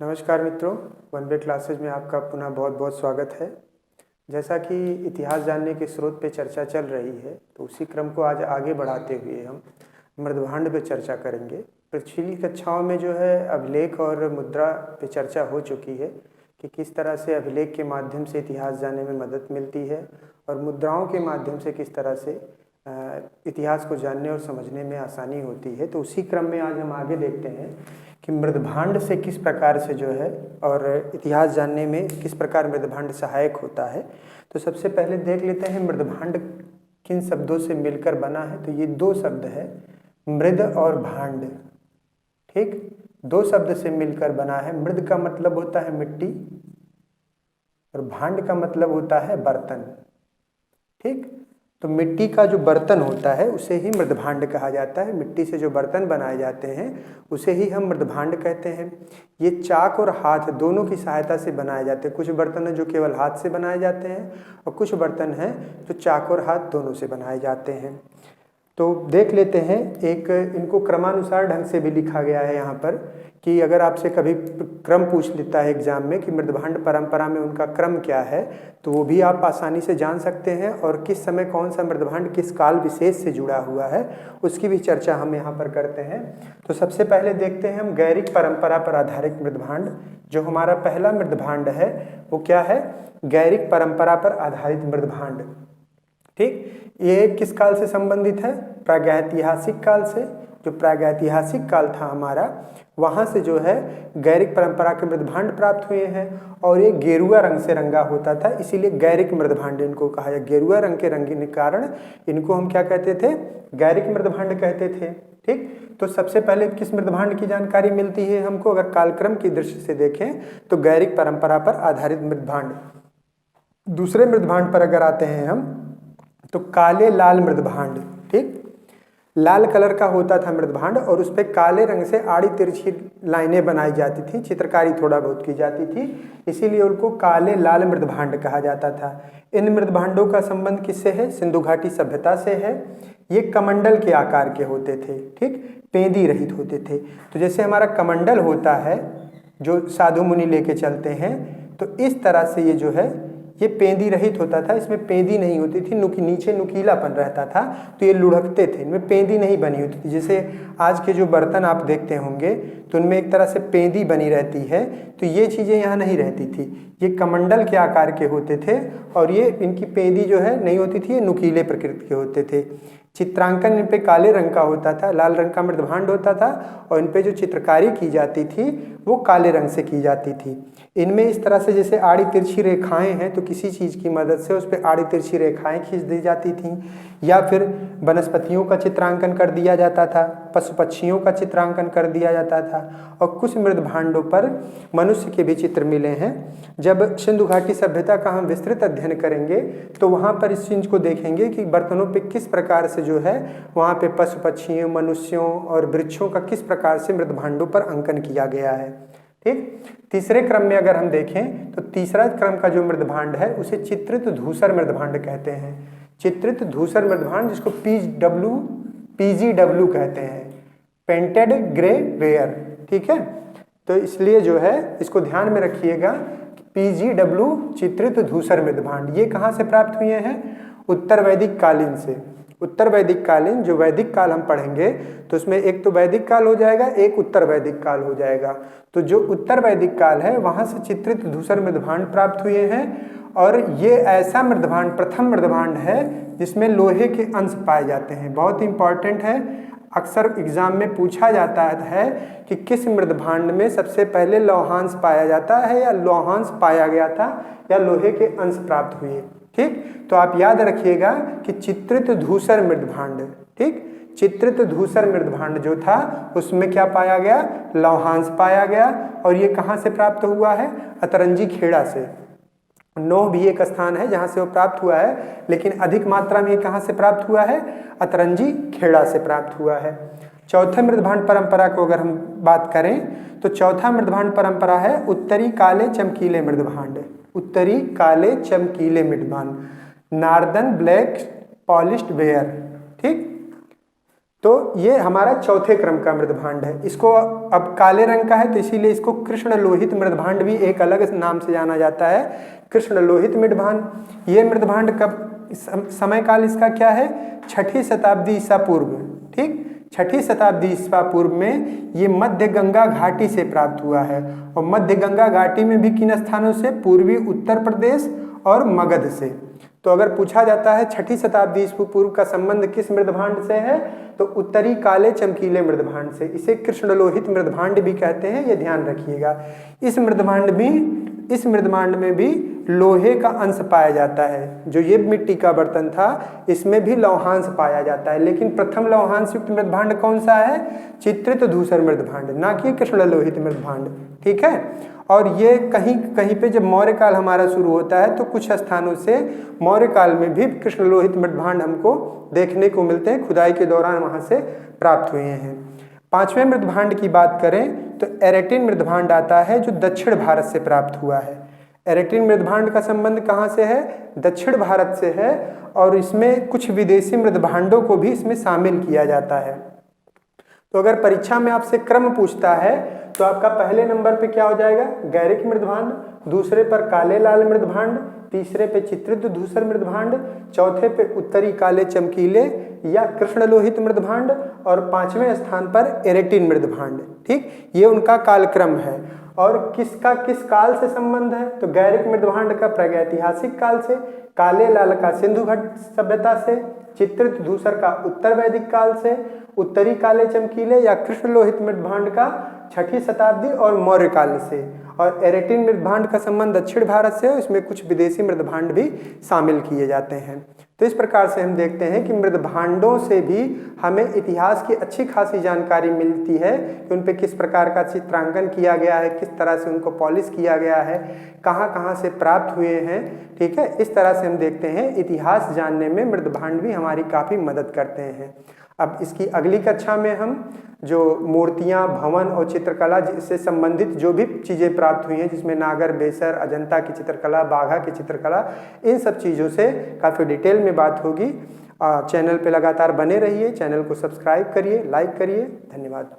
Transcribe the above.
नमस्कार मित्रों, one way classes में आपका पुनः बहुत बहुत स्वागत है। जैसा कि इतिहास जानने के स्रोत पे चर्चा चल रही है, तो उसी क्रम को आज आगे बढ़ाते हुए हम मृदभांड पे चर्चा करेंगे। पिछली कक्षाओं में जो है अभिलेख और मुद्रा पे चर्चा हो चुकी है कि किस तरह से अभिलेख के माध्यम से इतिहास जानने में मदद मिलती है और मुद्राओं के माध्यम से किस तरह से इतिहास को जानने और समझने में आसानी होती है। तो उसी क्रम में आज हम आगे देखते हैं कि मृदभांड से किस प्रकार से जो है और इतिहास जानने में किस प्रकार मृदभांड सहायक होता है। तो सबसे पहले देख लेते हैं मृदभांड किन शब्दों से मिलकर बना है। तो ये दो शब्द है, मृद और भांड। ठीक, दो शब्द से मिलकर बना है। मृद का मतलब होता है मिट्टी और भांड का मतलब होता है बर्तन। ठीक, तो मिट्टी का जो बर्तन होता है उसे ही मृदभांड कहा जाता है। मिट्टी से जो बर्तन बनाए जाते हैं उसे ही हम मृदभांड कहते हैं। ये चाक और हाथ दोनों की सहायता से बनाए जाते हैं। कुछ बर्तन हैं जो केवल हाथ से बनाए जाते हैं और कुछ बर्तन हैं जो चाक और हाथ दोनों से बनाए जाते हैं। तो देख लेते हैं, एक इनको क्रमानुसार ढंग से भी लिखा गया है यहाँ पर कि अगर आपसे कभी क्रम पूछ लेता है एग्जाम में कि मृदभांड परंपरा में उनका क्रम क्या है, तो वो भी आप आसानी से जान सकते हैं और किस समय कौन सा मृदभांड किस काल विशेष से जुड़ा हुआ है उसकी भी चर्चा हम यहाँ पर करते हैं। तो सबसे पहले देखते हैं हम गैरिक परंपरा पर आधारित मृदभांड। जो हमारा पहला मृदभांड है वो क्या है? गैरिक परंपरा पर आधारित मृदभांड। ठीक, ये किस काल से संबंधित है? प्रागैतिहासिक काल से। जो प्रागैतिहासिक काल था हमारा, वहां से जो है गैरिक परंपरा के मृदभांड प्राप्त हुए हैं और ये गेरुआ रंग से रंगा होता था, इसीलिए गैरिक मृदभांड इनको कहा जाए। गेरुआ रंग के रंगने के कारण इनको हम क्या कहते थे? गैरिक मृदभांड कहते थे। ठीक, तो सबसे पहले किस मृदभांड की जानकारी मिलती है हमको? अगर कालक्रम की दृष्टि से देखें तो गैरिक परंपरा पर आधारित मृदभांड। दूसरे मृदभांड पर अगर आते हैं हम तो काले लाल मृदभांड। ठीक, लाल कलर का होता था मृदभांड और उस पर काले रंग से आड़ी तिरछी लाइनें बनाई जाती थी, चित्रकारी थोड़ा बहुत की जाती थी, इसीलिए उनको काले लाल मृदभांड कहा जाता था। इन मृदभांडों का संबंध किससे है? सिंधु घाटी सभ्यता से है। ये कमंडल के आकार के होते थे। ठीक, पेंदी रहित होते थे। तो जैसे हमारा कमंडल होता है जो साधु मुनि लेके चलते हैं, तो इस तरह से ये जो है ये पेंदी रहित होता था। इसमें पेंदी नहीं होती थी, नीचे नुकीलापन रहता था, तो ये लुढ़कते थे, इनमें पेंदी नहीं बनी होती थी। जैसे आज के जो बर्तन आप देखते होंगे तो उनमें एक तरह से पेंदी बनी रहती है, तो ये चीज़ें यहाँ नहीं रहती थी। ये कमंडल के आकार के होते थे और ये इनकी पेंदी जो है नहीं होती थी, ये नुकीले प्रकृति के होते थे। चित्रांकन इन पे काले रंग का होता था, लाल रंग का मृदभांड होता था और इन पे जो चित्रकारी की जाती थी वो काले रंग से की जाती थी। इनमें इस तरह से जैसे आड़ी तिरछी रेखाएं हैं तो किसी चीज़ की मदद से उस पर आड़ी तिरछी रेखाएं खींच दी जाती थीं, या फिर वनस्पतियों का चित्रांकन कर दिया जाता था, पशु पक्षियों का चित्रांकन कर दिया जाता था और कुछ मृदभांडों पर मनुष्य के भी चित्र मिले हैं। जब सिंधु घाटी सभ्यता का हम विस्तृत अध्ययन करेंगे तो वहाँ पर इस चीज़ को देखेंगे कि बर्तनों पे किस प्रकार से जो है वहाँ पे पशु पक्षियों, मनुष्यों और वृक्षों का किस प्रकार से मृदभांडों पर अंकन किया गया है। ठीक, तीसरे क्रम में अगर हम देखें तो तीसरा क्रम का जो मृदभांड है उसे चित्रित धूसर मृदभांड कहते हैं। चित्रित धूसर मृदभांड, जिसको PGW कहते हैं, पेंटेड ग्रे वेयर। ठीक है, तो इसलिए जो है इसको ध्यान में रखिएगा, PGW चित्रित धूसर मृदभांड ये कहाँ से प्राप्त हुए हैं? उत्तर वैदिक कालीन से। उत्तर वैदिक कालीन, जो वैदिक काल हम पढ़ेंगे तो उसमें एक तो वैदिक काल हो जाएगा, एक उत्तर वैदिक काल हो जाएगा। तो जो उत्तर वैदिक काल है वहां से चित्रित धूसर मृदभांड प्राप्त हुए हैं और ये ऐसा मृदभांड, प्रथम मृदभांड है जिसमें लोहे के अंश पाए जाते हैं। बहुत इंपॉर्टेंट है, अक्सर एग्जाम में पूछा जाता है कि किस मृदभांड में सबसे पहले लौहांश पाया जाता है, या लौहांश पाया गया था या लोहे के अंश प्राप्त हुए। ठीक, तो आप याद रखिएगा कि चित्रित धूसर मृदभांड, ठीक, चित्रित धूसर मृदभांड जो था उसमें क्या पाया गया? लौहांश पाया गया और ये कहाँ से प्राप्त हुआ है? अतरंजी खेड़ा से। नौह भी एक स्थान है जहाँ से वो प्राप्त हुआ है, लेकिन अधिक मात्रा में कहाँ से प्राप्त हुआ है? अतरंजी खेड़ा से प्राप्त हुआ है। चौथे मृदभांड परंपरा को अगर हम बात करें तो चौथा मृदभांड परंपरा है उत्तरी काले चमकीले मृदभांड। उत्तरी काले चमकीले मृदभांड, नार्दर्न ब्लैक पॉलिश्ड वेयर। ठीक, तो ये हमारा चौथे क्रम का मृदभांड है। इसको अब काले रंग का है तो इसीलिए इसको कृष्ण लोहित मृदभांड भी एक अलग नाम से जाना जाता है, कृष्ण लोहित मृदभांड। ये मृदभांड कब, समय काल इसका क्या है, 6ठी शताब्दी ईसा पूर्व, ठीक, 6ठी शताब्दी ईसा पूर्व में ये मध्य गंगा घाटी से प्राप्त हुआ है। और मध्य गंगा घाटी में भी किन स्थानों से, पूर्वी उत्तर प्रदेश और मगध से। तो अगर पूछा जाता है 6ठी शताब्दी ईसा पूर्व का संबंध किस मृदभांड से है, तो उत्तरी काले चमकीले मृदभांड से। इसे कृष्णलोहित मृदभांड भी कहते हैं, ये ध्यान रखिएगा। इस मृदभांड में भी लोहे का अंश पाया जाता है। जो ये मिट्टी का बर्तन था इसमें भी लौहांश पाया जाता है, लेकिन प्रथम लौहांश युक्त मृदभांड कौन सा है, चित्रित धूसर मृदभांड, ना कि कृष्णलोहित मृदभांड, ठीक है। और ये कहीं कहीं पे जब मौर्य काल हमारा शुरू होता है तो कुछ स्थानों से मौर्य काल में भी कृष्णलोहित मृदभांड हमको देखने को मिलते हैं, खुदाई के दौरान वहां से प्राप्त हुए हैं। 5वें मृदभांड की बात करें तो एरेटिन मृदभांड आता है, जो दक्षिण भारत से प्राप्त हुआ है। एरेटिन मृदभांड का संबंध कहाँ से है, दक्षिण भारत से है, और इसमें कुछ विदेशी मृदभांडों को भी इसमें शामिल किया जाता है। तो अगर परीक्षा में आपसे क्रम पूछता है तो आपका पहले नंबर पे क्या हो जाएगा, गैरिक मृदभांड, दूसरे पर काले लाल मृदभांड, तीसरे पे चित्रित धूसर मृदभांड, चौथे पे उत्तरी काले चमकीले या कृष्णलोहित मृदभांड, और 5वें स्थान पर एरेटिन मृदभांड, ठीक। ये उनका कालक्रम है। और किसका किस काल से संबंध है, तो गैरिक मृदभांड का प्रागैतिहासिक काल से, काले लाल का सिंधु घाट सभ्यता से, चित्रित धूसर का उत्तर वैदिक काल से, उत्तरी काले चमकीले या कृष्णलोहित मृदभांड का 6ठी शताब्दी और मौर्य काल से, और एरेटिन मृदभांड का संबंध दक्षिण भारत से है, इसमें कुछ विदेशी मृदभांड भी शामिल किए जाते हैं। तो इस प्रकार से हम देखते हैं कि मृदभांडों से भी हमें इतिहास की अच्छी खासी जानकारी मिलती है कि उन पे किस प्रकार का चित्रांकन किया गया है, किस तरह से उनको पॉलिश किया गया है, कहाँ कहाँ से प्राप्त हुए हैं, ठीक है। इस तरह से हम देखते हैं इतिहास जानने में मृदभांड भी हमारी काफ़ी मदद करते हैं। अब इसकी अगली कक्षा में हम जो मूर्तियाँ, भवन और चित्रकला से संबंधित जो भी चीज़ें प्राप्त हुई हैं, जिसमें नागर, बेसर, अजंता की चित्रकला, बाघा की चित्रकला, इन सब चीज़ों से काफ़ी डिटेल में बात होगी। चैनल पे लगातार बने रहिए, चैनल को सब्सक्राइब करिए, लाइक करिए। धन्यवाद।